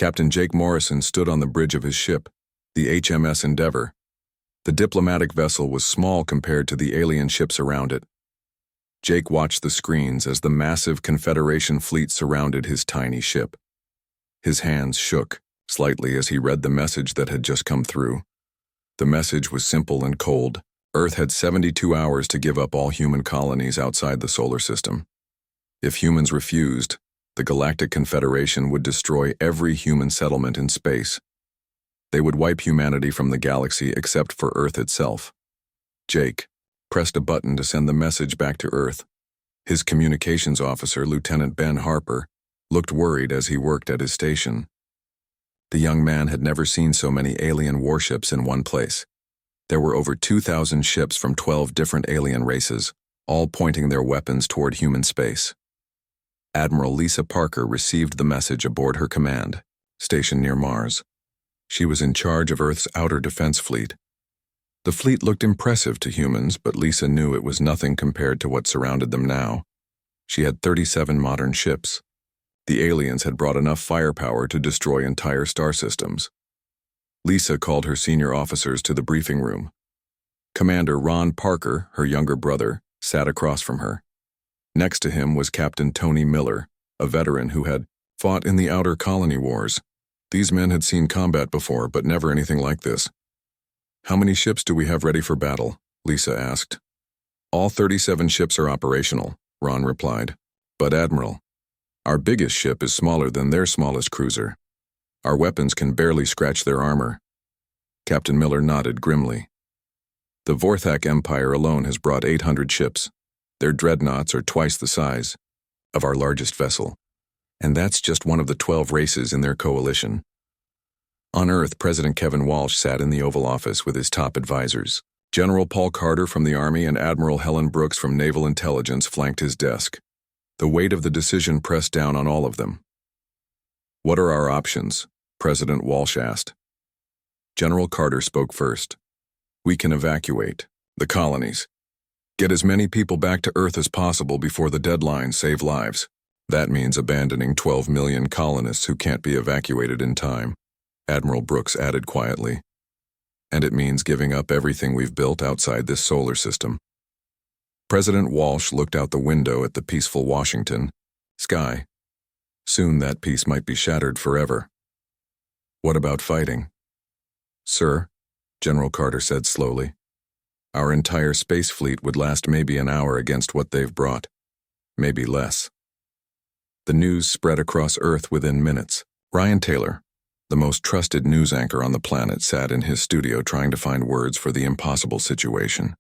Captain Jake Morrison stood on the bridge of his ship, the HMS Endeavour. The diplomatic vessel was small compared to the alien ships around it. Jake watched the screens as the massive Confederation fleet surrounded his tiny ship. His hands shook slightly as he read the message that had just come through. The message was simple and cold. Earth had 72 hours to give up all human colonies outside the solar system. If humans refused, the Galactic Confederation would destroy every human settlement in space. They would wipe humanity from the galaxy except for Earth itself. Jake pressed a button to send the message back to Earth. His communications officer, Lieutenant Ben Harper, looked worried as he worked at his station. The young man had never seen so many alien warships in one place. There were over 2,000 ships from 12 different alien races, all pointing their weapons toward human space. Admiral Lisa Parker received the message aboard her command, stationed near Mars. She was in charge of Earth's outer defense fleet. The fleet looked impressive to humans, but Lisa knew it was nothing compared to what surrounded them now. She had 37 modern ships. The aliens had brought enough firepower to destroy entire star systems. Lisa called her senior officers to the briefing room. Commander Ron Parker, her younger brother, sat across from her. Next to him was Captain Tony Miller, a veteran who had fought in the outer colony wars. These men had seen combat before, but never anything like this. "How many ships do we have ready for battle?" Lisa asked. "All 37 ships are operational," Ron replied. "But Admiral, our biggest ship is smaller than their smallest cruiser. Our weapons can barely scratch their armor." Captain Miller nodded grimly. "The Vorthak Empire alone has brought 800 ships. Their dreadnoughts are twice the size of our largest vessel. And that's just one of the 12 races in their coalition." On Earth, President Kevin Walsh sat in the Oval Office with his top advisors. General Paul Carter from the Army and Admiral Helen Brooks from Naval Intelligence flanked his desk. The weight of the decision pressed down on all of them. "What are our options?" President Walsh asked. General Carter spoke first. "We can evacuate the colonies. Get as many people back to Earth as possible before the deadline, save lives. That means abandoning 12 million colonists who can't be evacuated in time," Admiral Brooks added quietly. "And it means giving up everything we've built outside this solar system." President Walsh looked out the window at the peaceful Washington sky. Soon that peace might be shattered forever. "What about fighting?" "Sir," General Carter said slowly, "our entire space fleet would last maybe an hour against what they've brought. Maybe less." The news spread across Earth within minutes. Ryan Taylor, the most trusted news anchor on the planet, sat in his studio trying to find words for the impossible situation.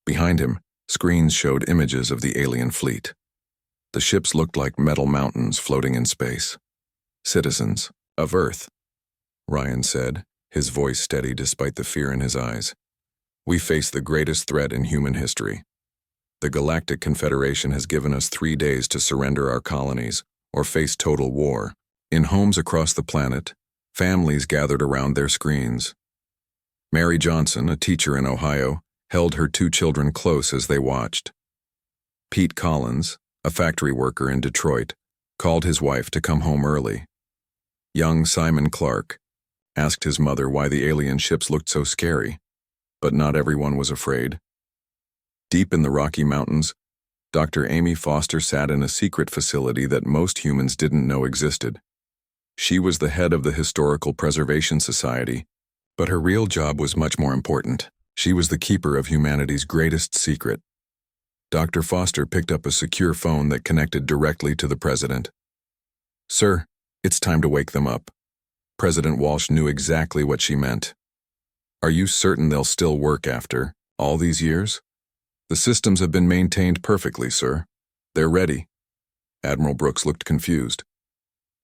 Behind him, screens showed images of the alien fleet. The ships looked like metal mountains floating in space. "Citizens of Earth," Ryan said, his voice steady despite the fear in his eyes. "We face the greatest threat in human history. The Galactic Confederation has given us 3 days to surrender our colonies or face total war." In homes across the planet, families gathered around their screens. Mary Johnson, a teacher in Ohio, held her 2 children close as they watched. Pete Collins, a factory worker in Detroit, called his wife to come home early. Young Simon Clark asked his mother why the alien ships looked so scary, but not everyone was afraid. Deep in the Rocky Mountains, Dr. Amy Foster sat in a secret facility that most humans didn't know existed. She was the head of the Historical Preservation Society, but her real job was much more important. She was the keeper of humanity's greatest secret. Dr. Foster picked up a secure phone that connected directly to the president. "Sir, it's time to wake them up." President Walsh knew exactly what she meant. "Are you certain they'll still work after all these years?" "The systems have been maintained perfectly, sir. They're ready." Admiral Brooks looked confused.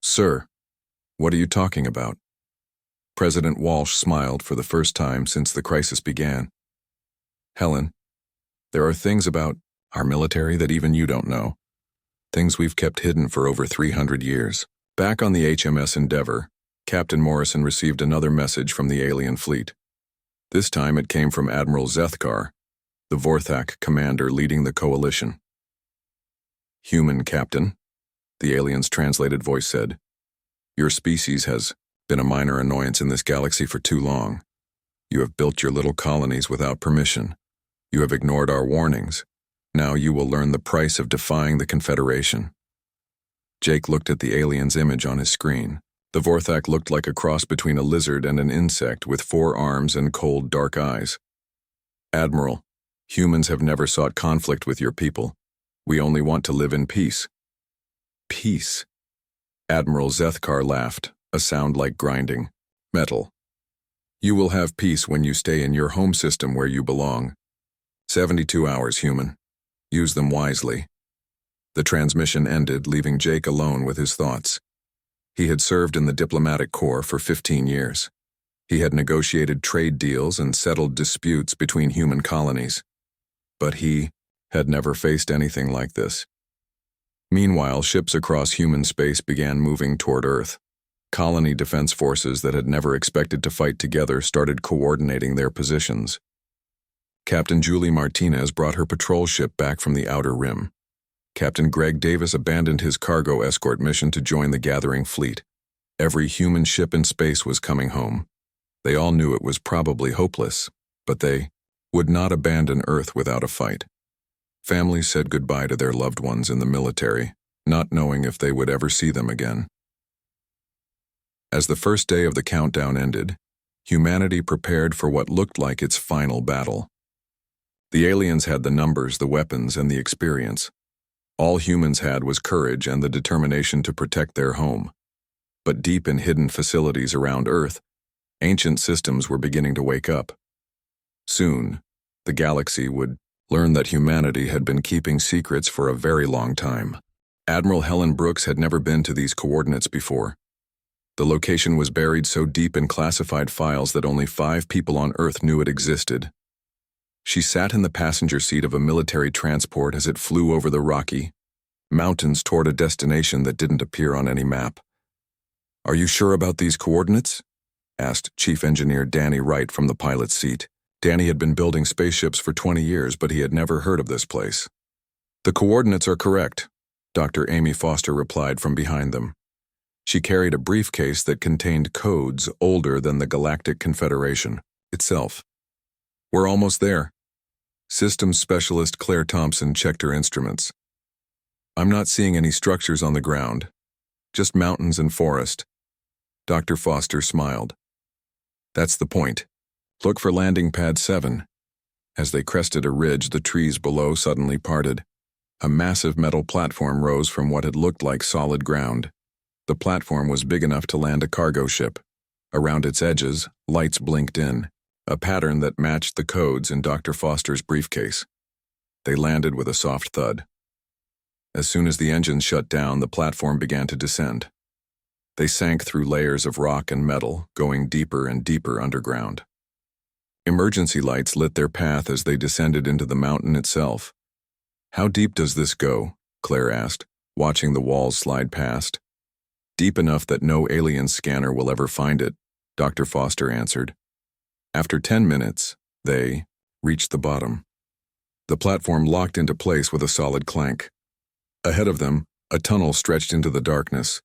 "Sir, what are you talking about?" President Walsh smiled for the first time since the crisis began. "Helen, there are things about our military that even you don't know. Things we've kept hidden for over 300 years. Back on the HMS Endeavour, Captain Morrison received another message from the alien fleet. This time it came from Admiral Zethkar, the Vorthak commander leading the coalition. "Human captain," the alien's translated voice said. Your species has been a minor annoyance in this galaxy for too long. You have built your little colonies without permission. You have ignored our warnings. Now you will learn the price of defying the Confederation." Jake looked at the alien's image on his screen. The Vorthak looked like a cross between a lizard and an insect with 4 arms and cold, dark eyes. "Admiral, humans have never sought conflict with your people. We only want to live in peace." "Peace?" Admiral Zethkar laughed, a sound like grinding metal. "You will have peace when you stay in your home system where you belong. 72 hours, human. Use them wisely." The transmission ended, leaving Jake alone with his thoughts. He had served in the diplomatic corps for 15 years. He had negotiated trade deals and settled disputes between human colonies. But he had never faced anything like this. Meanwhile, ships across human space began moving toward Earth. Colony defense forces that had never expected to fight together started coordinating their positions. Captain Julie Martinez brought her patrol ship back from the Outer Rim. Captain Greg Davis abandoned his cargo escort mission to join the gathering fleet. Every human ship in space was coming home. They all knew it was probably hopeless, but they would not abandon Earth without a fight. Families said goodbye to their loved ones in the military, not knowing if they would ever see them again. As the first day of the countdown ended, humanity prepared for what looked like its final battle. The aliens had the numbers, the weapons, and the experience. All humans had was courage and the determination to protect their home. But deep in hidden facilities around Earth, ancient systems were beginning to wake up. Soon, the galaxy would learn that humanity had been keeping secrets for a very long time. Admiral Helen Brooks had never been to these coordinates before. The location was buried so deep in classified files that only 5 people on Earth knew it existed. She sat in the passenger seat of a military transport as it flew over the Rocky Mountains toward a destination that didn't appear on any map. "Are you sure about these coordinates?" asked Chief Engineer Danny Wright from the pilot's seat. Danny had been building spaceships for 20 years, but he had never heard of this place. "The coordinates are correct," Dr. Amy Foster replied from behind them. She carried a briefcase that contained codes older than the Galactic Confederation itself. "We're almost there." Systems Specialist Claire Thompson checked her instruments. "I'm not seeing any structures on the ground, just mountains and forest." Dr. Foster smiled. "That's the point. Look for landing pad 7. As they crested a ridge, the trees below suddenly parted. A massive metal platform rose from what had looked like solid ground. The platform was big enough to land a cargo ship. Around its edges, lights blinked in, a pattern that matched the codes in Dr. Foster's briefcase. They landed with a soft thud. As soon as the engines shut down, the platform began to descend. They sank through layers of rock and metal, going deeper and deeper underground. Emergency lights lit their path as they descended into the mountain itself. "How deep does this go?" Claire asked, watching the walls slide past. "Deep enough that no alien scanner will ever find it," Dr. Foster answered. After 10 minutes, they reached the bottom. The platform locked into place with a solid clank. Ahead of them, a tunnel stretched into the darkness.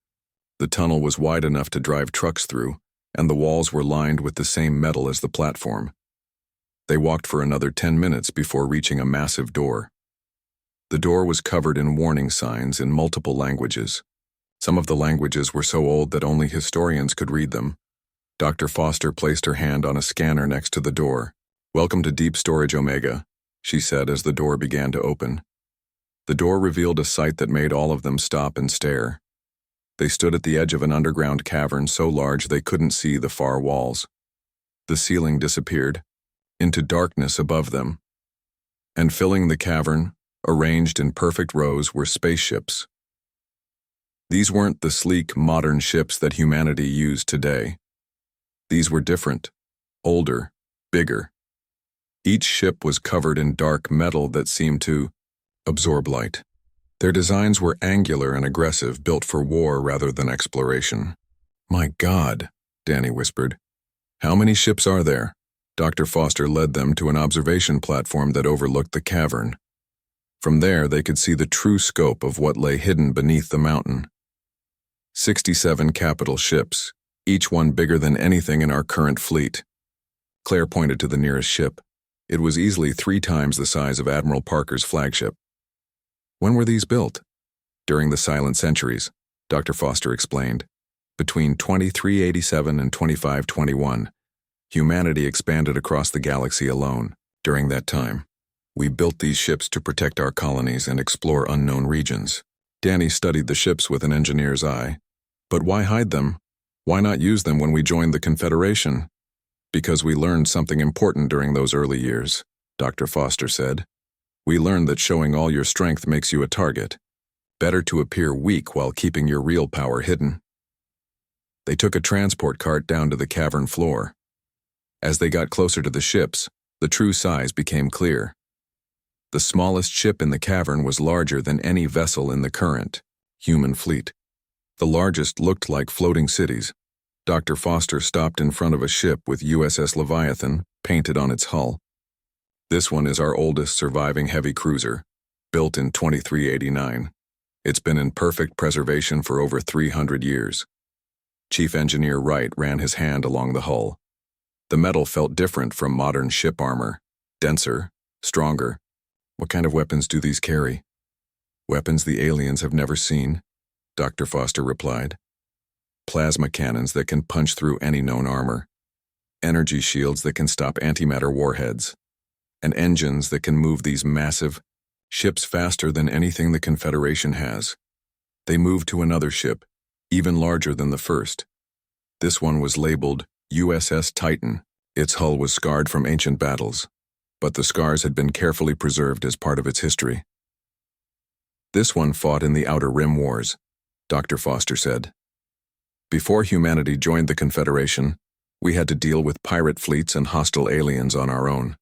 The tunnel was wide enough to drive trucks through, and the walls were lined with the same metal as the platform. They walked for another 10 minutes before reaching a massive door. The door was covered in warning signs in multiple languages. Some of the languages were so old that only historians could read them. Dr. Foster placed her hand on a scanner next to the door. "Welcome to Deep Storage Omega," she said as the door began to open. The door revealed a sight that made all of them stop and stare. They stood at the edge of an underground cavern so large they couldn't see the far walls. The ceiling disappeared into darkness above them. And filling the cavern, arranged in perfect rows, were spaceships. These weren't the sleek, modern ships that humanity used today. These were different, older, bigger. Each ship was covered in dark metal that seemed to absorb light. Their designs were angular and aggressive, built for war rather than exploration. "My God," Danny whispered. "How many ships are there?" Dr. Foster led them to an observation platform that overlooked the cavern. From there, they could see the true scope of what lay hidden beneath the mountain. 67 capital ships, each one bigger than anything in our current fleet. Claire pointed to the nearest ship. It was easily 3 times the size of Admiral Parker's flagship. When were these built? During the Silent Centuries, Dr. Foster explained. Between 2387 and 2521, humanity expanded across the galaxy alone. During that time, we built these ships to protect our colonies and explore unknown regions. Danny studied the ships with an engineer's eye. But why hide them? Why not use them when we joined the Confederation? Because we learned something important during those early years, Dr. Foster said. We learned that showing all your strength makes you a target. Better to appear weak while keeping your real power hidden. They took a transport cart down to the cavern floor. As they got closer to the ships, the true size became clear. The smallest ship in the cavern was larger than any vessel in the current human fleet. The largest looked like floating cities. Dr. Foster stopped in front of a ship with USS Leviathan painted on its hull. This one is our oldest surviving heavy cruiser, built in 2389. It's been in perfect preservation for over 300 years. Chief Engineer Wright ran his hand along the hull. The metal felt different from modern ship armor, denser, stronger. What kind of weapons do these carry? Weapons the aliens have never seen, Dr. Foster replied. Plasma cannons that can punch through any known armor. Energy shields that can stop antimatter warheads. And engines that can move these massive ships faster than anything the Confederation has. They moved to another ship, even larger than the first. This one was labeled USS Titan. Its hull was scarred from ancient battles, but the scars had been carefully preserved as part of its history. This one fought in the Outer Rim Wars, Dr. Foster said. Before humanity joined the Confederation, we had to deal with pirate fleets and hostile aliens on our own.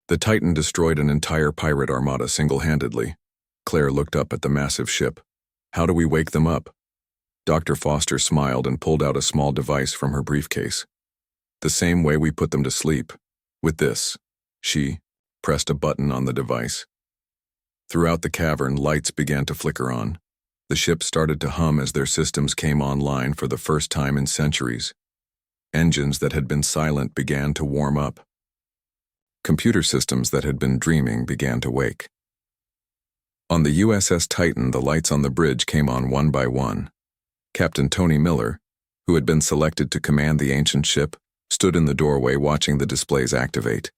The Titan destroyed an entire pirate armada single-handedly. Claire looked up at the massive ship. How do we wake them up? Dr. Foster smiled and pulled out a small device from her briefcase. The same way we put them to sleep. With this, she pressed a button on the device. Throughout the cavern, lights began to flicker on. The ship started to hum as their systems came online for the first time in centuries. Engines that had been silent began to warm up. Computer systems that had been dreaming began to wake. On the USS Titan, the lights on the bridge came on one by one. Captain Tony Miller, who had been selected to command the ancient ship, stood in the doorway watching the displays activate.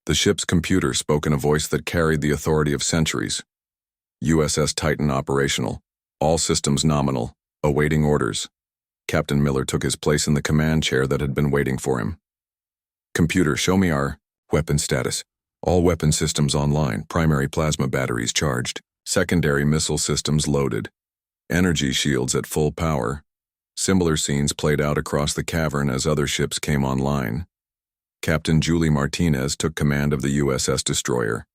The ship's computer spoke in a voice that carried the authority of centuries. USS Titan operational. All systems nominal. Awaiting orders. Captain Miller took his place in the command chair that had been waiting for him. Computer, show me our weapon status. All weapon systems online. Primary plasma batteries charged. Secondary missile systems loaded. Energy shields at full power. Similar scenes played out across the cavern as other ships came online. Captain Julie Martinez took command of the USS Destroyer.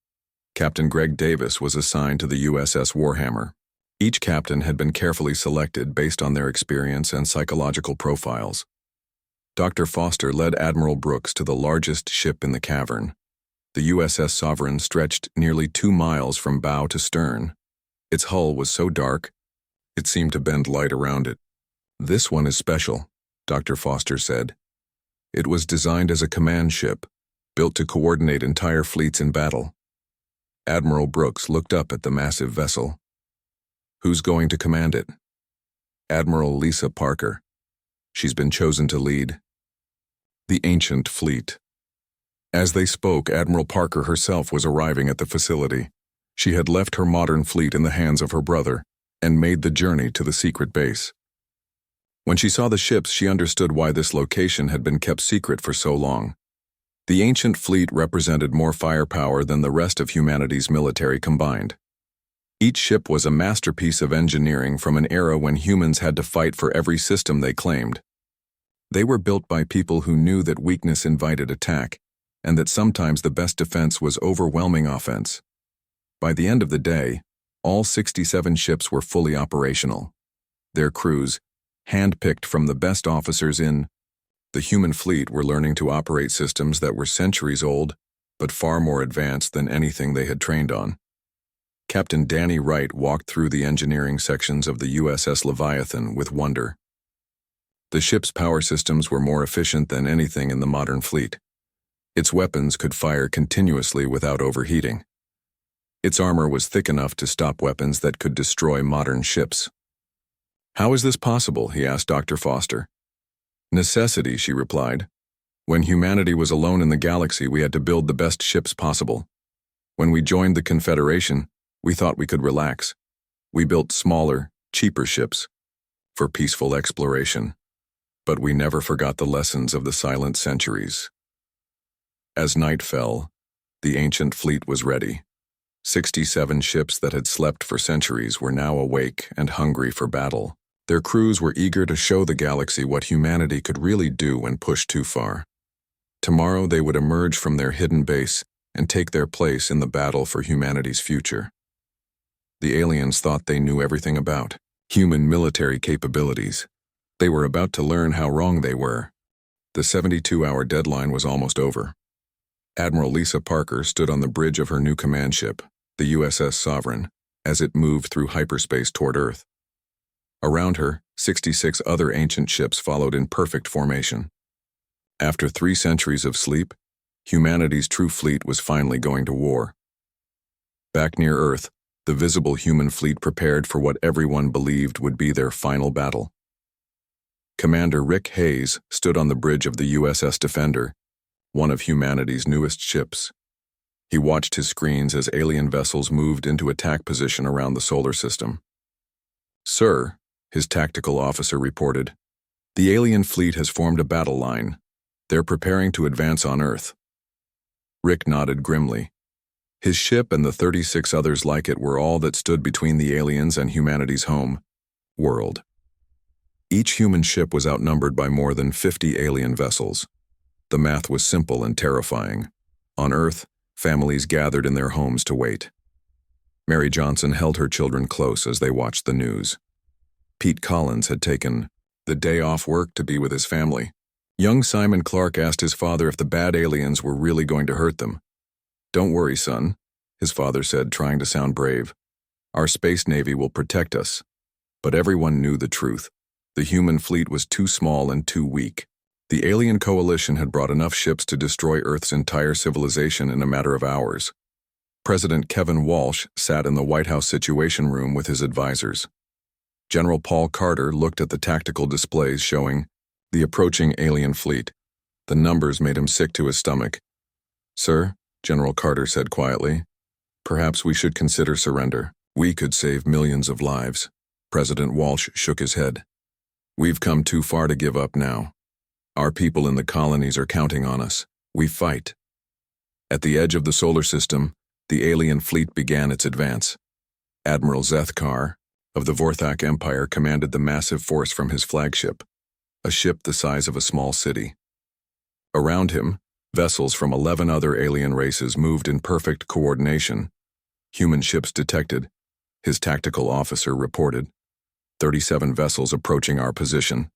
Captain Greg Davis was assigned to the USS Warhammer. Each captain had been carefully selected based on their experience and psychological profiles. Dr. Foster led Admiral Brooks to the largest ship in the cavern. The USS Sovereign stretched nearly 2 miles from bow to stern. Its hull was so dark, it seemed to bend light around it. This one is special, Dr. Foster said. It was designed as a command ship, built to coordinate entire fleets in battle. Admiral Brooks looked up at the massive vessel. Who's going to command it? Admiral Lisa Parker. She's been chosen to lead the ancient fleet. As they spoke, Admiral Parker herself was arriving at the facility. She had left her modern fleet in the hands of her brother and made the journey to the secret base. When she saw the ships, she understood why this location had been kept secret for so long. The ancient fleet represented more firepower than the rest of humanity's military combined. Each ship was a masterpiece of engineering from an era when humans had to fight for every system they claimed. They were built by people who knew that weakness invited attack, and that sometimes the best defense was overwhelming offense. By the end of the day, all 67 ships were fully operational. Their crews, hand-picked from the best officers in the human fleet, were learning to operate systems that were centuries old, but far more advanced than anything they had trained on. Captain Danny Wright walked through the engineering sections of the USS Leviathan with wonder. The ship's power systems were more efficient than anything in the modern fleet. Its weapons could fire continuously without overheating. Its armor was thick enough to stop weapons that could destroy modern ships. "How is this possible?" he asked Dr. Foster. "Necessity," she replied. "When humanity was alone in the galaxy, we had to build the best ships possible. When we joined the Confederation, we thought we could relax. We built smaller, cheaper ships for peaceful exploration. But we never forgot the lessons of the silent centuries." As night fell, the ancient fleet was ready. 67 ships that had slept for centuries were now awake and hungry for battle. Their crews were eager to show the galaxy what humanity could really do when pushed too far. Tomorrow they would emerge from their hidden base and take their place in the battle for humanity's future. The aliens thought they knew everything about human military capabilities. They were about to learn how wrong they were. The 72-hour deadline was almost over. Admiral Lisa Parker stood on the bridge of her new command ship, the USS Sovereign, as it moved through hyperspace toward Earth. Around her, 66 other ancient ships followed in perfect formation. After 3 centuries of sleep, humanity's true fleet was finally going to war. Back near Earth, the visible human fleet prepared for what everyone believed would be their final battle. Commander Rick Hayes stood on the bridge of the USS Defender, one of humanity's newest ships. He watched his screens as alien vessels moved into attack position around the solar system. "Sir," his tactical officer reported, "the alien fleet has formed a battle line. They're preparing to advance on Earth." Rick nodded grimly. His ship and the 36 others like it were all that stood between the aliens and humanity's home world. Each human ship was outnumbered by more than 50 alien vessels. The math was simple and terrifying. On Earth, families gathered in their homes to wait. Mary Johnson held her children close as they watched the news. Pete Collins had taken the day off work to be with his family. Young Simon Clark asked his father if the bad aliens were really going to hurt them. "Don't worry, son," his father said, trying to sound brave. "Our space navy will protect us." But everyone knew the truth. The human fleet was too small and too weak. The alien coalition had brought enough ships to destroy Earth's entire civilization in a matter of hours. President Kevin Walsh sat in the White House Situation Room with his advisors. General Paul Carter looked at the tactical displays showing the approaching alien fleet. The numbers made him sick to his stomach. "Sir," General Carter said quietly, "perhaps we should consider surrender. We could save millions of lives." President Walsh shook his head. "We've come too far to give up now. Our people in the colonies are counting on us. We fight." At the edge of the solar system, the alien fleet began its advance. Admiral Zethkar of the Vorthak Empire commanded the massive force from his flagship, a ship the size of a small city. Around him, vessels from 11 other alien races moved in perfect coordination. "Human ships detected," his tactical officer reported. 37 vessels approaching our position."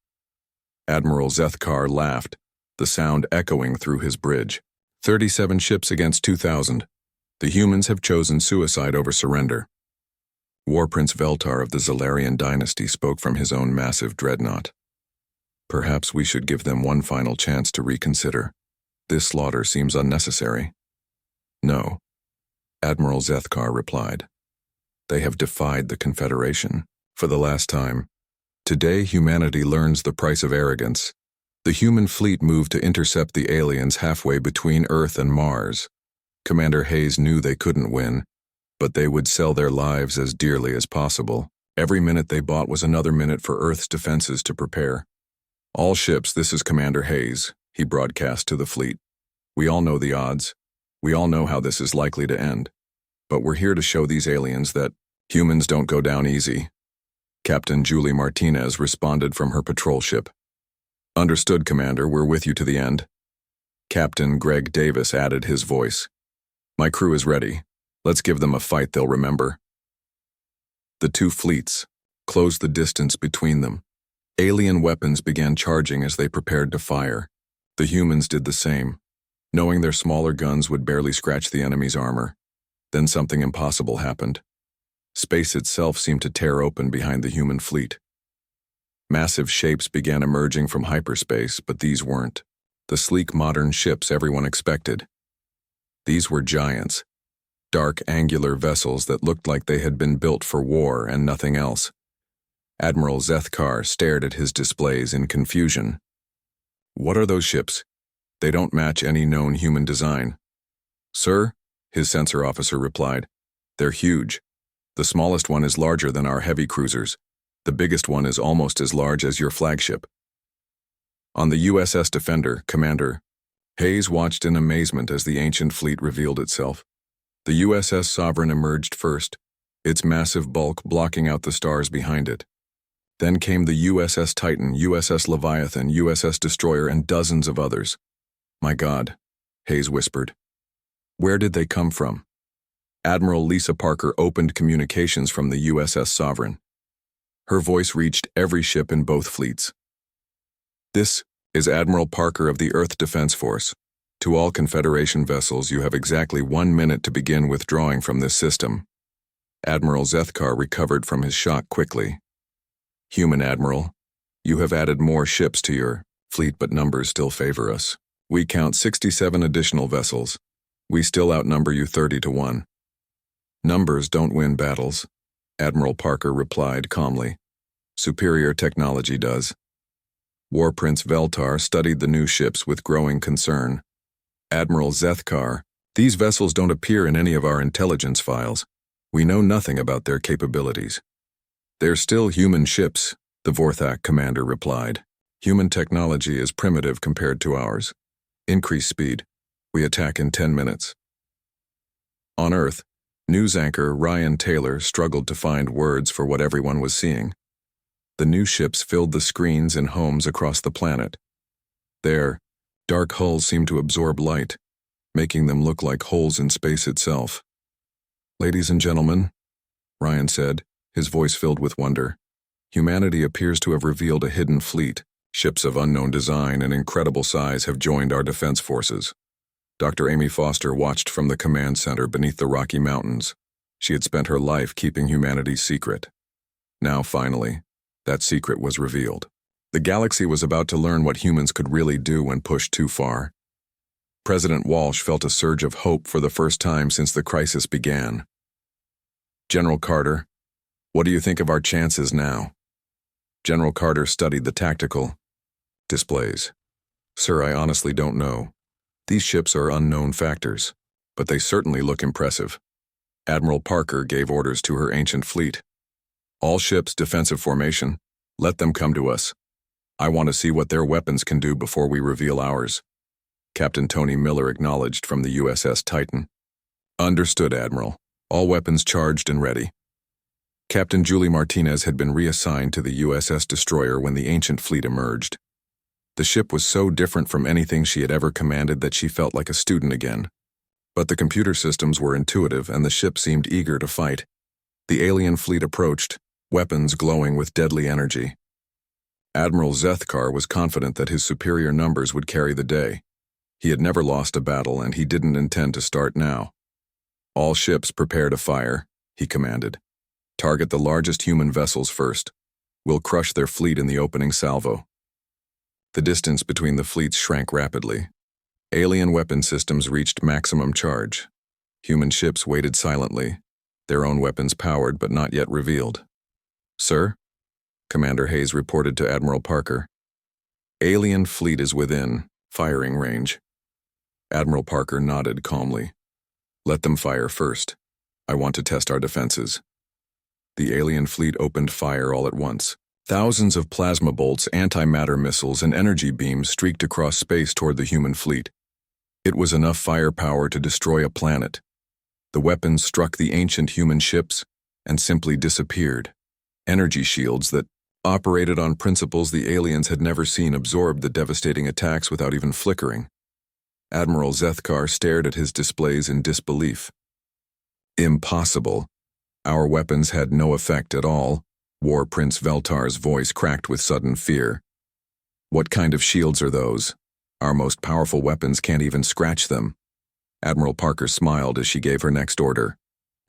Admiral Zethkar laughed, the sound echoing through his bridge. 37 ships against 2,000. The humans have chosen suicide over surrender." War Prince Veltar of the Zalarian dynasty spoke from his own massive dreadnought. "Perhaps we should give them one final chance to reconsider. This slaughter seems unnecessary." "No," Admiral Zethkar replied. "They have defied the Confederation for the last time. Today humanity learns the price of arrogance. The human fleet moved to intercept the aliens halfway between Earth and Mars. Commander Hayes knew they couldn't win, but they would sell their lives as dearly as possible. Every minute they bought was another minute for Earth's defenses to prepare. "All ships, this is Commander Hayes," he broadcast to the fleet. "We all know the odds. We all know how this is likely to end. But we're here to show these aliens that humans don't go down easy." Captain Julie Martinez responded from her patrol ship. "Understood, Commander, we're with you to the end." Captain Greg Davis added his voice. "My crew is ready. Let's give them a fight they'll remember." The two fleets closed the distance between them. Alien weapons began charging as they prepared to fire. The humans did the same, knowing their smaller guns would barely scratch the enemy's armor. Then something impossible happened. Space itself seemed to tear open behind the human fleet. Massive shapes began emerging from hyperspace, but these weren't the sleek modern ships everyone expected. These were giants, dark angular vessels that looked like they had been built for war and nothing else. Admiral Zethkar stared at his displays in confusion. "What are those ships? They don't match any known human design." "Sir," his sensor officer replied, "they're huge. The smallest one is larger than our heavy cruisers. The biggest one is almost as large as your flagship." On the USS Defender, Commander Hayes watched in amazement as the ancient fleet revealed itself. The USS Sovereign emerged first, its massive bulk blocking out the stars behind it. Then came the USS Titan, USS Leviathan, USS Destroyer, and dozens of others. "My God," Hayes whispered. "Where did they come from?" Admiral Lisa Parker opened communications from the USS Sovereign. Her voice reached every ship in both fleets. "This is Admiral Parker of the Earth Defense Force. To all Confederation vessels, you have exactly 1 minute to begin withdrawing from this system." Admiral Zethkar recovered from his shock quickly. "Human Admiral, you have added more ships to your fleet, but numbers still favor us. We count 67 additional vessels. We still outnumber you 30-1. "Numbers don't win battles," Admiral Parker replied calmly. "Superior technology does." War Prince Veltar studied the new ships with growing concern. "Admiral Zethkar, these vessels don't appear in any of our intelligence files. We know nothing about their capabilities." "They're still human ships," the Vorthak commander replied. "Human technology is primitive compared to ours. Increase speed. We attack in 10 minutes. On Earth, news anchor Ryan Taylor struggled to find words for what everyone was seeing. The new ships filled the screens in homes across the planet. Their dark hulls seemed to absorb light, making them look like holes in space itself. "Ladies and gentlemen," Ryan said, his voice filled with wonder, "humanity appears to have revealed a hidden fleet. Ships of unknown design and incredible size have joined our defense forces." Dr. Amy Foster watched from the command center beneath the Rocky Mountains. She had spent her life keeping humanity's secret. Now, finally, that secret was revealed. The galaxy was about to learn what humans could really do when pushed too far. President Walsh felt a surge of hope for the first time since the crisis began. "General Carter, what do you think of our chances now?" General Carter studied the tactical displays. "Sir, I honestly don't know. These ships are unknown factors, but they certainly look impressive." Admiral Parker gave orders to her ancient fleet. "All ships defensive formation. Let them come to us. I want to see what their weapons can do before we reveal ours." Captain Tony Miller acknowledged from the USS Titan. "Understood, Admiral. All weapons charged and ready." Captain Julie Martinez had been reassigned to the USS Destroyer when the ancient fleet emerged. The ship was so different from anything she had ever commanded that she felt like a student again. But the computer systems were intuitive and the ship seemed eager to fight. The alien fleet approached, weapons glowing with deadly energy. Admiral Zethkar was confident that his superior numbers would carry the day. He had never lost a battle and he didn't intend to start now. "All ships prepare to fire," he commanded. "Target the largest human vessels first. We'll crush their fleet in the opening salvo." The distance between the fleets shrank rapidly. Alien weapon systems reached maximum charge. Human ships waited silently, their own weapons powered but not yet revealed. "Sir?" Commander Hayes reported to Admiral Parker. "Alien fleet is within firing range." Admiral Parker nodded calmly. "Let them fire first. I want to test our defenses." The alien fleet opened fire all at once. Thousands of plasma bolts, antimatter missiles, and energy beams streaked across space toward the human fleet. It was enough firepower to destroy a planet. The weapons struck the ancient human ships and simply disappeared. Energy shields that operated on principles the aliens had never seen absorbed the devastating attacks without even flickering. Admiral Zethkar stared at his displays in disbelief. "Impossible. Our weapons had no effect at all." War Prince Veltar's voice cracked with sudden fear. "What kind of shields are those? Our most powerful weapons can't even scratch them." Admiral Parker smiled as she gave her next order.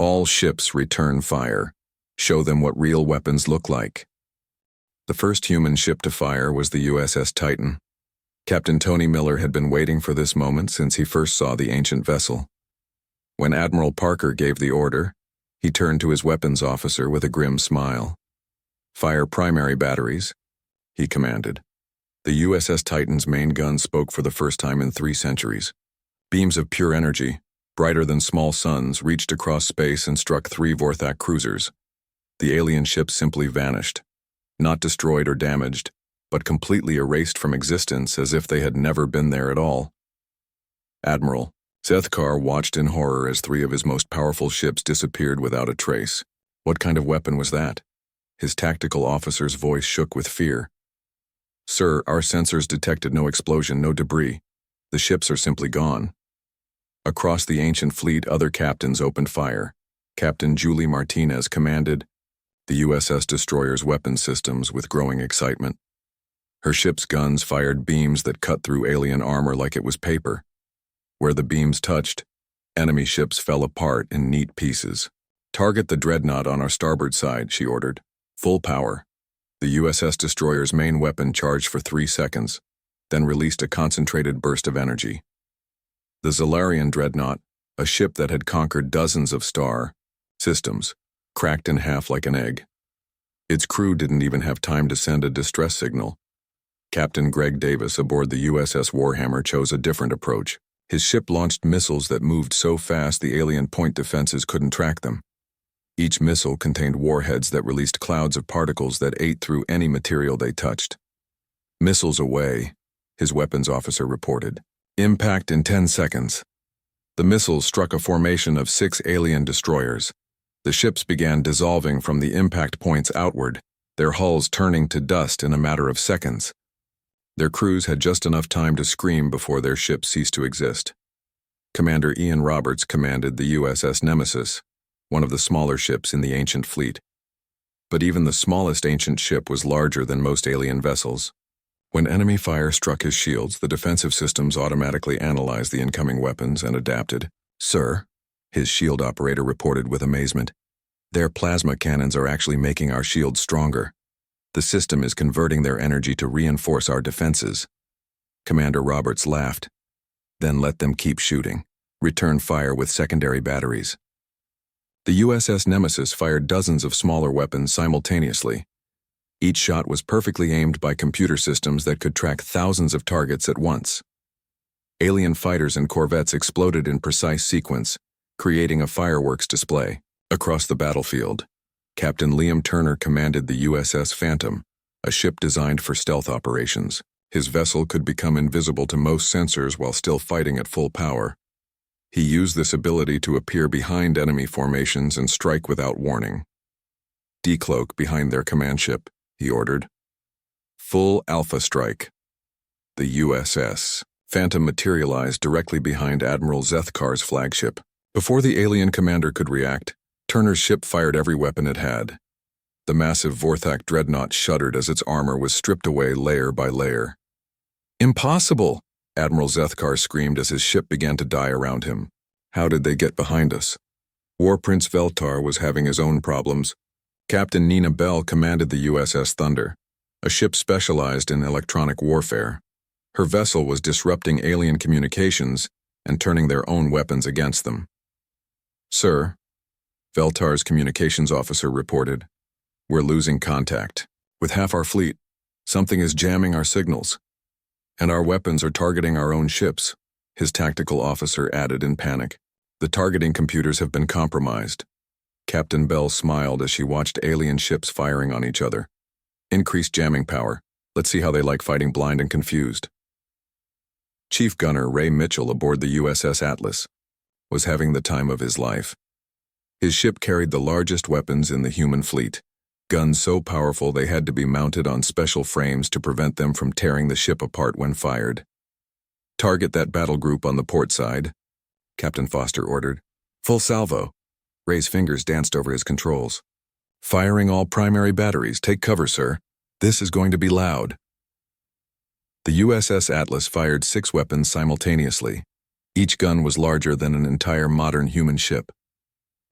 All ships return fire. Show them what real weapons look like. The first human ship to fire was the USS Titan. Captain Tony Miller had been waiting for this moment since he first saw the ancient vessel. When Admiral Parker gave the order, he turned to his weapons officer with a grim smile. "Fire primary batteries," he commanded. The USS Titan's main gun spoke for the first time in 3 centuries. Beams of pure energy, brighter than small suns, reached across space and struck 3 Vorthak cruisers. The alien ships simply vanished, not destroyed or damaged, but completely erased from existence as if they had never been there at all. Admiral Zethkar watched in horror as 3 of his most powerful ships disappeared without a trace. What kind of weapon was that? His tactical officer's voice shook with fear. "Sir, our sensors detected no explosion, no debris. The ships are simply gone." Across the ancient fleet, other captains opened fire. Captain Julie Martinez commanded the USS Destroyer's weapon systems with growing excitement. Her ship's guns fired beams that cut through alien armor like it was paper. Where the beams touched, enemy ships fell apart in neat pieces. "Target the dreadnought on our starboard side," she ordered. "Full power." The USS Destroyer's main weapon charged for 3 seconds, then released a concentrated burst of energy. The Zalarian dreadnought, a ship that had conquered dozens of star systems, cracked in half like an egg. Its crew didn't even have time to send a distress signal. Captain Greg Davis aboard the USS Warhammer chose a different approach. His ship launched missiles that moved so fast the alien point defenses couldn't track them. Each missile contained warheads that released clouds of particles that ate through any material they touched. "Missiles away," his weapons officer reported. "Impact in 10 seconds." The missiles struck a formation of 6 alien destroyers. The ships began dissolving from the impact points outward, their hulls turning to dust in a matter of seconds. Their crews had just enough time to scream before their ships ceased to exist. Commander Ian Roberts commanded the USS Nemesis, one of the smaller ships in the ancient fleet. But even the smallest ancient ship was larger than most alien vessels. When enemy fire struck his shields, the defensive systems automatically analyzed the incoming weapons and adapted. "Sir," his shield operator reported with amazement, "their plasma cannons are actually making our shields stronger. The system is converting their energy to reinforce our defenses." Commander Roberts laughed. "Then let them keep shooting. Return fire with secondary batteries." The USS Nemesis fired dozens of smaller weapons simultaneously. Each shot was perfectly aimed by computer systems that could track thousands of targets at once. Alien fighters and corvettes exploded in precise sequence, creating a fireworks display. Across the battlefield, Captain Liam Turner commanded the USS Phantom, a ship designed for stealth operations. His vessel could become invisible to most sensors while still fighting at full power. He used this ability to appear behind enemy formations and strike without warning. "Decloak behind their command ship," he ordered. "Full alpha strike." The USS Phantom materialized directly behind Admiral Zethkar's flagship. Before the alien commander could react, Turner's ship fired every weapon it had. The massive Vorthak dreadnought shuddered as its armor was stripped away layer by layer. "Impossible!" Admiral Zethkar screamed as his ship began to die around him. "How did they get behind us?" War Prince Veltar was having his own problems. Captain Nina Bell commanded the USS Thunder, a ship specialized in electronic warfare. Her vessel was disrupting alien communications and turning their own weapons against them. "Sir," Veltar's communications officer reported, "we're losing contact. With half our fleet, something is jamming our signals. And our weapons are targeting our own ships," his tactical officer added in panic. "The targeting computers have been compromised." Captain Bell smiled as she watched alien ships firing on each other. "Increased jamming power. Let's see how they like fighting blind and confused." Chief Gunner Ray Mitchell aboard the USS Atlas was having the time of his life. His ship carried the largest weapons in the human fleet, guns so powerful they had to be mounted on special frames to prevent them from tearing the ship apart when fired. "Target that battle group on the port side," Captain Foster ordered. "Full salvo." Ray's fingers danced over his controls. "Firing all primary batteries. Take cover, sir. This is going to be loud." The USS Atlas fired 6 weapons simultaneously. Each gun was larger than an entire modern human ship.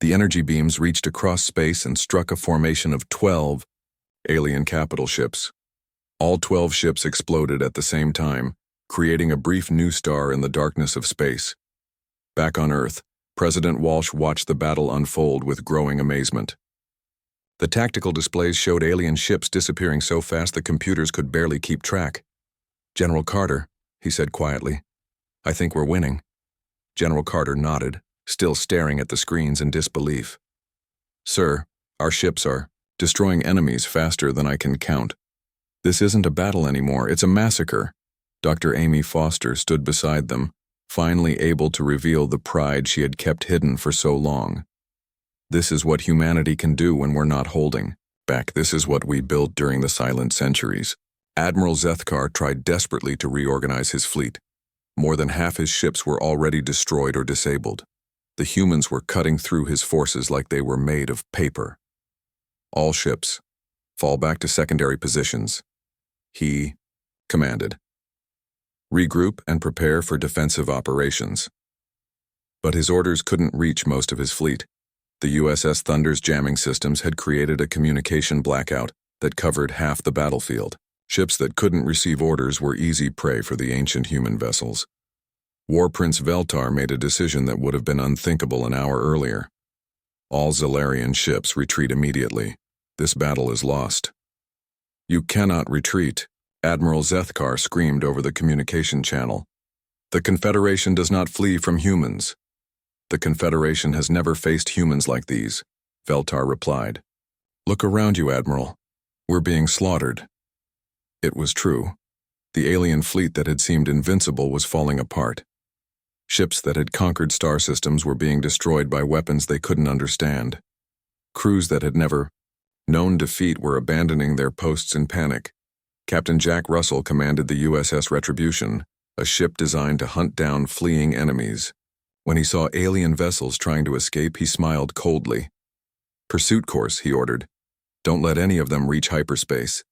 The energy beams reached across space and struck a formation of 12 alien capital ships. All 12 ships exploded at the same time, creating a brief new star in the darkness of space. Back on Earth, President Walsh watched the battle unfold with growing amazement. The tactical displays showed alien ships disappearing so fast the computers could barely keep track. "General Carter," he said quietly, "I think we're winning." General Carter nodded, still staring at the screens in disbelief. "Sir, our ships are destroying enemies faster than I can count. This isn't a battle anymore, it's a massacre." Dr. Amy Foster stood beside them, finally able to reveal the pride she had kept hidden for so long. "This is what humanity can do when we're not holding back. This is what we built during the silent centuries." Admiral Zethkar tried desperately to reorganize his fleet. More than half his ships were already destroyed or disabled. The humans were cutting through his forces like they were made of paper. "All ships, fall back to secondary positions," he commanded. "Regroup and prepare for defensive operations." But his orders couldn't reach most of his fleet. The USS Thunder's jamming systems had created a communication blackout that covered half the battlefield. Ships that couldn't receive orders were easy prey for the ancient human vessels. War Prince Veltar made a decision that would have been unthinkable an hour earlier. "All Zalarian ships retreat immediately. This battle is lost." "You cannot retreat," Admiral Zethkar screamed over the communication channel. "The Confederation does not flee from humans." "The Confederation has never faced humans like these," Veltar replied. "Look around you, Admiral. We're being slaughtered." It was true. The alien fleet that had seemed invincible was falling apart. Ships that had conquered star systems were being destroyed by weapons they couldn't understand. Crews that had never known defeat were abandoning their posts in panic. Captain Jack Russell commanded the USS Retribution, a ship designed to hunt down fleeing enemies. When he saw alien vessels trying to escape, he smiled coldly. "Pursuit course," he ordered. "Don't let any of them reach hyperspace."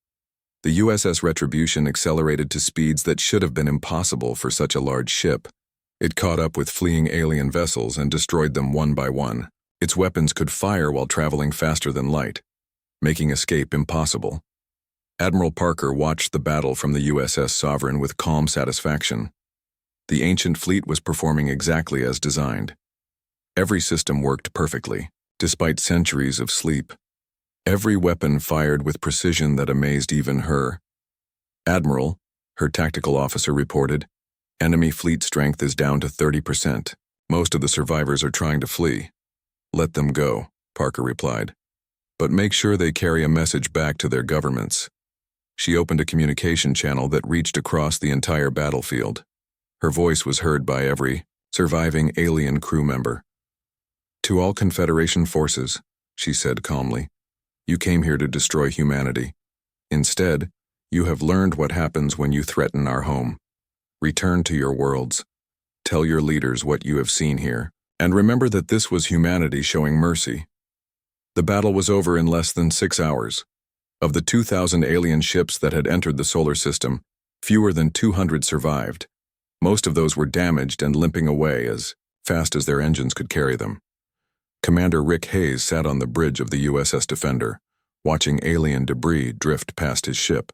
The USS Retribution accelerated to speeds that should have been impossible for such a large ship. It caught up with fleeing alien vessels and destroyed them one by one. Its weapons could fire while traveling faster than light, making escape impossible. Admiral Parker watched the battle from the USS Sovereign with calm satisfaction. The ancient fleet was performing exactly as designed. Every system worked perfectly, despite centuries of sleep. Every weapon fired with precision that amazed even her. "Admiral," her tactical officer reported, "enemy fleet strength is down to 30%. Most of the survivors are trying to flee." "Let them go," Parker replied. "But make sure they carry a message back to their governments." She opened a communication channel that reached across the entire battlefield. Her voice was heard by every surviving alien crew member. "To all Confederation forces," she said calmly, "you came here to destroy humanity. Instead, you have learned what happens when you threaten our home. Return to your worlds. Tell your leaders what you have seen here, and remember that this was humanity showing mercy." The battle was over in less than 6 hours. Of the 2,000 alien ships that had entered the solar system, fewer than 200 survived. Most of those were damaged and limping away as fast as their engines could carry them. Commander Rick Hayes sat on the bridge of the USS Defender, watching alien debris drift past his ship.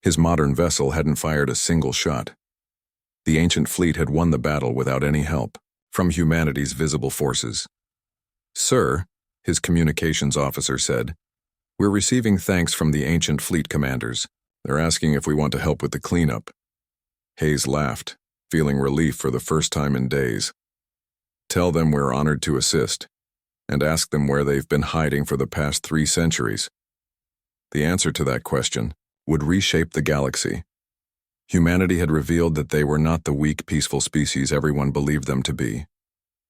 His modern vessel hadn't fired a single shot. The ancient fleet had won the battle without any help from humanity's visible forces. "Sir," his communications officer said, "we're receiving thanks from the ancient fleet commanders. They're asking if we want to help with the cleanup." Hayes laughed, feeling relief for the first time in days. "Tell them we're honored to assist, and ask them where they've been hiding for the past 3 centuries. The answer to that question would reshape the galaxy. Humanity had revealed that they were not the weak, peaceful species everyone believed them to be.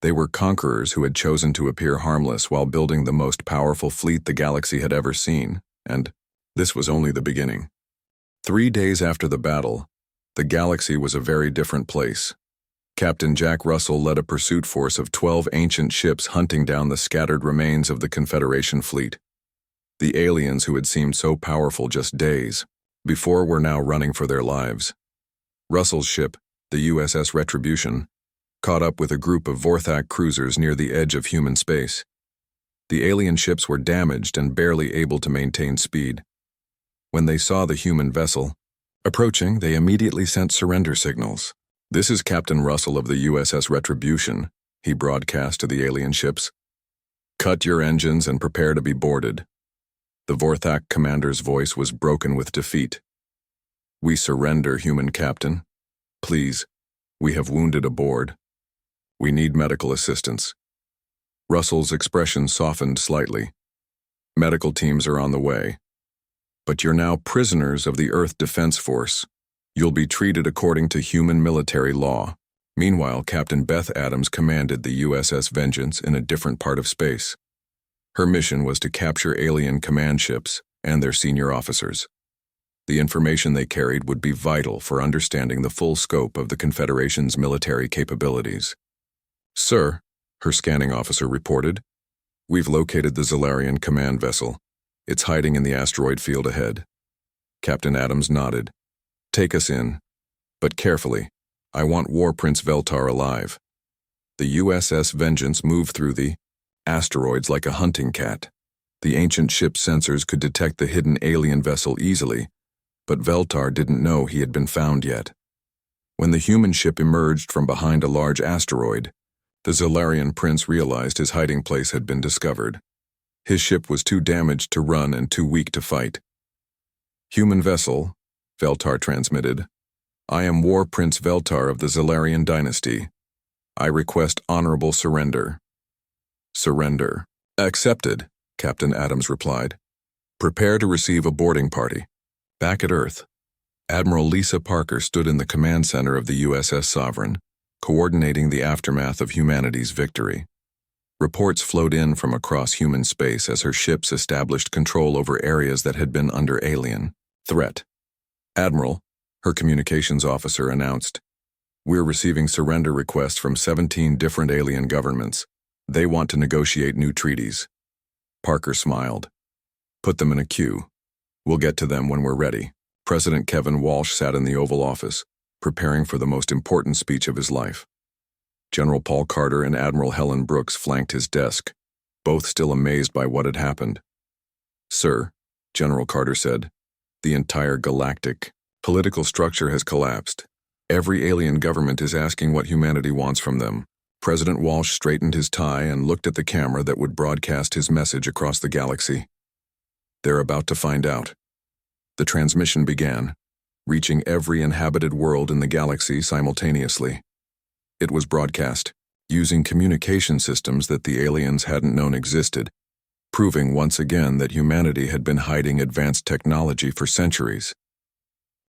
They were conquerors who had chosen to appear harmless while building the most powerful fleet the galaxy had ever seen, and this was only the beginning. 3 days after the battle, the galaxy was a very different place. Captain Jack Russell led a pursuit force of 12 ancient ships hunting down the scattered remains of the Confederation fleet. The aliens who had seemed so powerful just days before were now running for their lives. Russell's ship, the USS Retribution, caught up with a group of Vorthak cruisers near the edge of human space. The alien ships were damaged and barely able to maintain speed. When they saw the human vessel approaching, they immediately sent surrender signals. "This is Captain Russell of the USS Retribution," he broadcast to the alien ships. "Cut your engines and prepare to be boarded." The Vorthak commander's voice was broken with defeat. "We surrender, human captain. Please, we have wounded aboard. We need medical assistance." Russell's expression softened slightly. "Medical teams are on the way. But you're now prisoners of the Earth Defense Force. You'll be treated according to human military law." Meanwhile, Captain Beth Adams commanded the USS Vengeance in a different part of space. Her mission was to capture alien command ships and their senior officers. The information they carried would be vital for understanding the full scope of the Confederation's military capabilities. "Sir," her scanning officer reported, "we've located the Zalarian command vessel. It's hiding in the asteroid field ahead." Captain Adams nodded. "Take us in, but carefully. I want War Prince Veltar alive." The USS Vengeance moved through the asteroids like a hunting cat. The ancient ship's sensors could detect the hidden alien vessel easily, but Veltar didn't know he had been found yet. When the human ship emerged from behind a large asteroid, the Zalarian prince realized his hiding place had been discovered. His ship was too damaged to run and too weak to fight. "Human vessel," Veltar transmitted. "I am War Prince Veltar of the Zalarian dynasty. I request honorable surrender." "Surrender. Accepted," Captain Adams replied. "Prepare to receive a boarding party." Back at Earth, Admiral Lisa Parker stood in the command center of the USS Sovereign, coordinating the aftermath of humanity's victory. Reports flowed in from across human space as her ships established control over areas that had been under alien threat. "Admiral," her communications officer announced, "we're receiving surrender requests from 17 different alien governments. They want to negotiate new treaties." Parker smiled. "Put them in a queue. We'll get to them when we're ready." President Kevin Walsh sat in the Oval Office, preparing for the most important speech of his life. General Paul Carter and Admiral Helen Brooks flanked his desk, both still amazed by what had happened. "Sir," General Carter said, "the entire galactic political structure has collapsed. Every alien government is asking what humanity wants from them." President Walsh straightened his tie and looked at the camera that would broadcast his message across the galaxy. "They're about to find out." The transmission began, reaching every inhabited world in the galaxy simultaneously. It was broadcast, using communication systems that the aliens hadn't known existed, proving once again that humanity had been hiding advanced technology for centuries.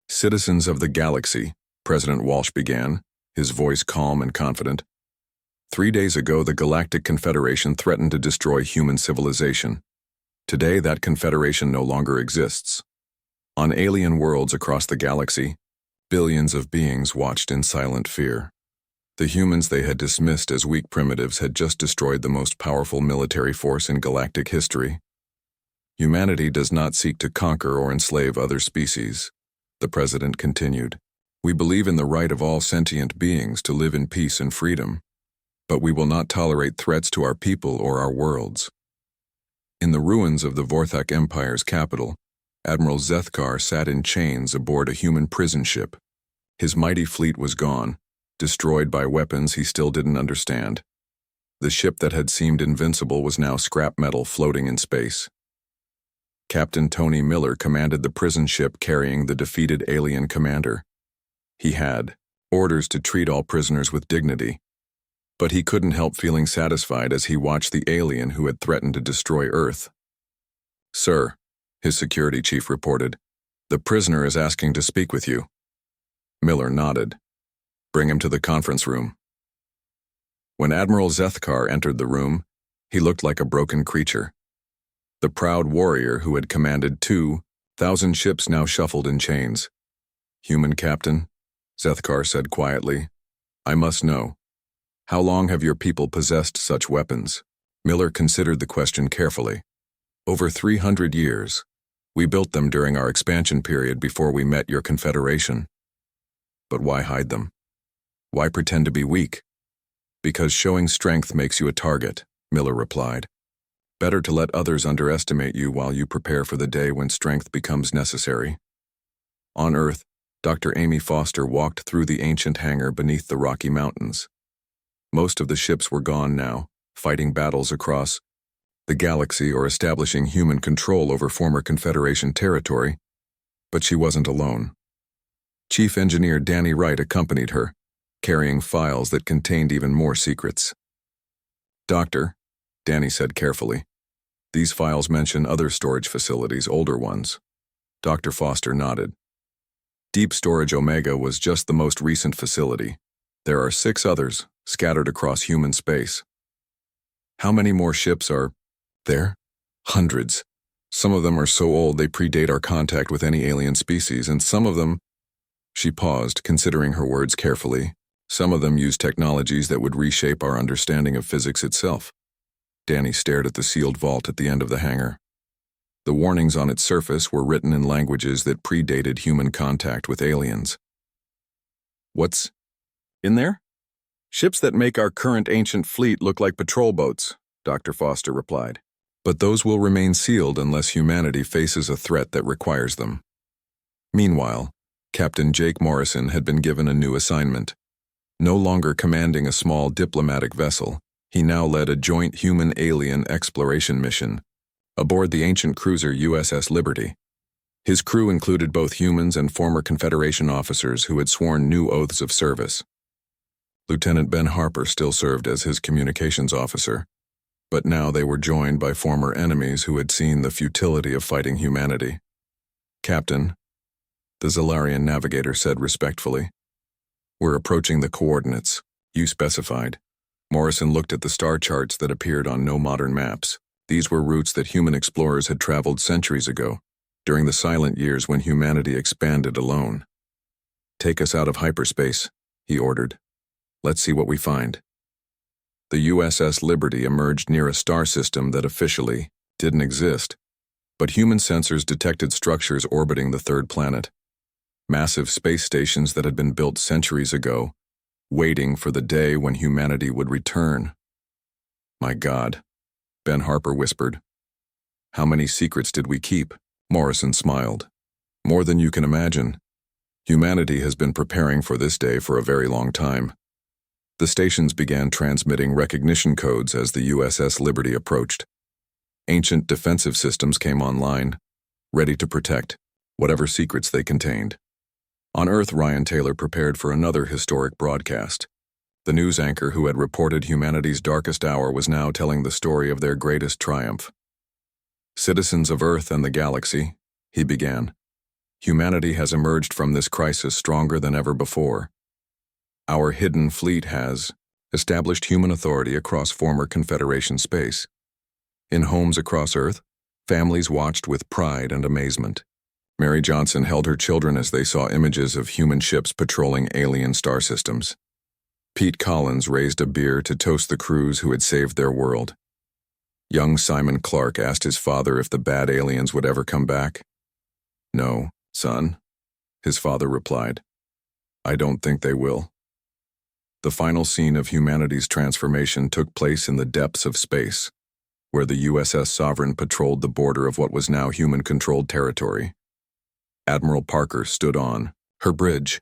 "Citizens of the galaxy," President Walsh began, his voice calm and confident. 3 days ago, the Galactic Confederation threatened to destroy human civilization. Today, that confederation no longer exists. On alien worlds across the galaxy, billions of beings watched in silent fear. The humans they had dismissed as weak primitives had just destroyed the most powerful military force in galactic history. "Humanity does not seek to conquer or enslave other species," the president continued. "We believe in the right of all sentient beings to live in peace and freedom, but we will not tolerate threats to our people or our worlds." In the ruins of the Vorthak Empire's capital, Admiral Zethkar sat in chains aboard a human prison ship. His mighty fleet was gone, destroyed by weapons he still didn't understand. The ship that had seemed invincible was now scrap metal floating in space. Captain Tony Miller commanded the prison ship carrying the defeated alien commander. He had orders to treat all prisoners with dignity, but he couldn't help feeling satisfied as he watched the alien who had threatened to destroy Earth. "Sir," his security chief reported, "the prisoner is asking to speak with you." Miller nodded. "Bring him to the conference room." When Admiral Zethkar entered the room, he looked like a broken creature. The proud warrior who had commanded 2,000 ships now shuffled in chains. "Human captain," Zethkar said quietly, "I must know. How long have your people possessed such weapons?" Miller considered the question carefully. "Over 300 years. We built them during our expansion period before we met your confederation." "But why hide them? Why pretend to be weak?" "Because showing strength makes you a target," Miller replied. Better to let others underestimate you while you prepare for the day when strength becomes necessary. On Earth, Dr. Amy Foster walked through the ancient hangar beneath the Rocky Mountains. Most of the ships were gone now, fighting battles across the galaxy or establishing human control over former Confederation territory, but she wasn't alone. Chief Engineer Danny Wright accompanied her, carrying files that contained even more secrets. "Doctor," Danny said carefully, "these files mention other storage facilities, older ones." Dr. Foster nodded. Deep Storage Omega was just the most recent facility. There are 6 others, scattered across human space. "How many more ships are there?" "Hundreds. Some of them are so old they predate our contact with any alien species, and some of them—" She paused, considering her words carefully. "Some of them use technologies that would reshape our understanding of physics itself." Danny stared at the sealed vault at the end of the hangar. The warnings on its surface were written in languages that predated human contact with aliens. "What's in there?" "Ships that make our current ancient fleet look like patrol boats," Dr. Foster replied. "But those will remain sealed unless humanity faces a threat that requires them." Meanwhile, Captain Jake Morrison had been given a new assignment. No longer commanding a small diplomatic vessel, he now led a joint human-alien exploration mission aboard the ancient cruiser USS Liberty. His crew included both humans and former Confederation officers who had sworn new oaths of service. Lieutenant Ben Harper still served as his communications officer, but now they were joined by former enemies who had seen the futility of fighting humanity. "Captain," the Zalarian navigator said respectfully, "we're approaching the coordinates you specified." Morrison looked at the star charts that appeared on no modern maps. These were routes that human explorers had traveled centuries ago, during the silent years when humanity expanded alone. "Take us out of hyperspace," he ordered. "Let's see what we find." The USS Liberty emerged near a star system that officially didn't exist, but human sensors detected structures orbiting the third planet. Massive space stations that had been built centuries ago, waiting for the day when humanity would return. "My God," Ben Harper whispered. "How many secrets did we keep?" Morrison smiled. "More than you can imagine. Humanity has been preparing for this day for a very long time." The stations began transmitting recognition codes as the USS Liberty approached. Ancient defensive systems came online, ready to protect whatever secrets they contained. On Earth, Ryan Taylor prepared for another historic broadcast. The news anchor who had reported humanity's darkest hour was now telling the story of their greatest triumph. "Citizens of Earth and the galaxy," he began, "humanity has emerged from this crisis stronger than ever before. Our hidden fleet has established human authority across former Confederation space. In homes across Earth, families watched with pride and amazement. Mary Johnson held her children as they saw images of human ships patrolling alien star systems. Pete Collins raised a beer to toast the crews who had saved their world. Young Simon Clark asked his father if the bad aliens would ever come back. "No, son," his father replied. "I don't think they will." The final scene of humanity's transformation took place in the depths of space, where the USS Sovereign patrolled the border of what was now human-controlled territory. Admiral Parker stood on her bridge,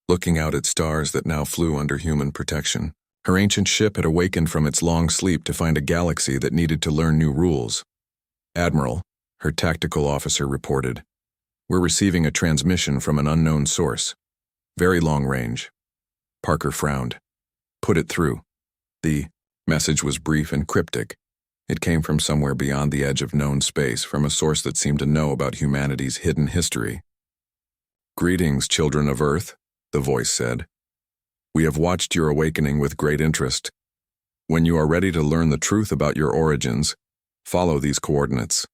looking out at stars that now flew under human protection. Her ancient ship had awakened from its long sleep to find a galaxy that needed to learn new rules. "Admiral," her tactical officer reported, "we're receiving a transmission from an unknown source. Very long range." Parker frowned. "Put it through." The message was brief and cryptic. It came from somewhere beyond the edge of known space, from a source that seemed to know about humanity's hidden history. "Greetings, children of Earth," the voice said. "We have watched your awakening with great interest. When you are ready to learn the truth about your origins, follow these coordinates."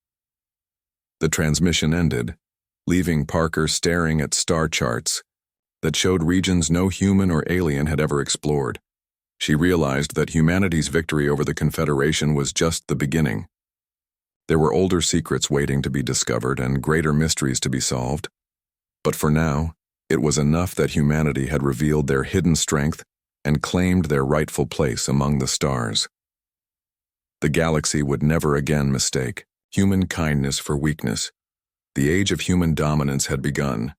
The transmission ended, leaving Parker staring at star charts that showed regions no human or alien had ever explored. She realized that humanity's victory over the Confederation was just the beginning. There were older secrets waiting to be discovered and greater mysteries to be solved. But for now, it was enough that humanity had revealed their hidden strength and claimed their rightful place among the stars. The galaxy would never again mistake human kindness for weakness. The age of human dominance had begun,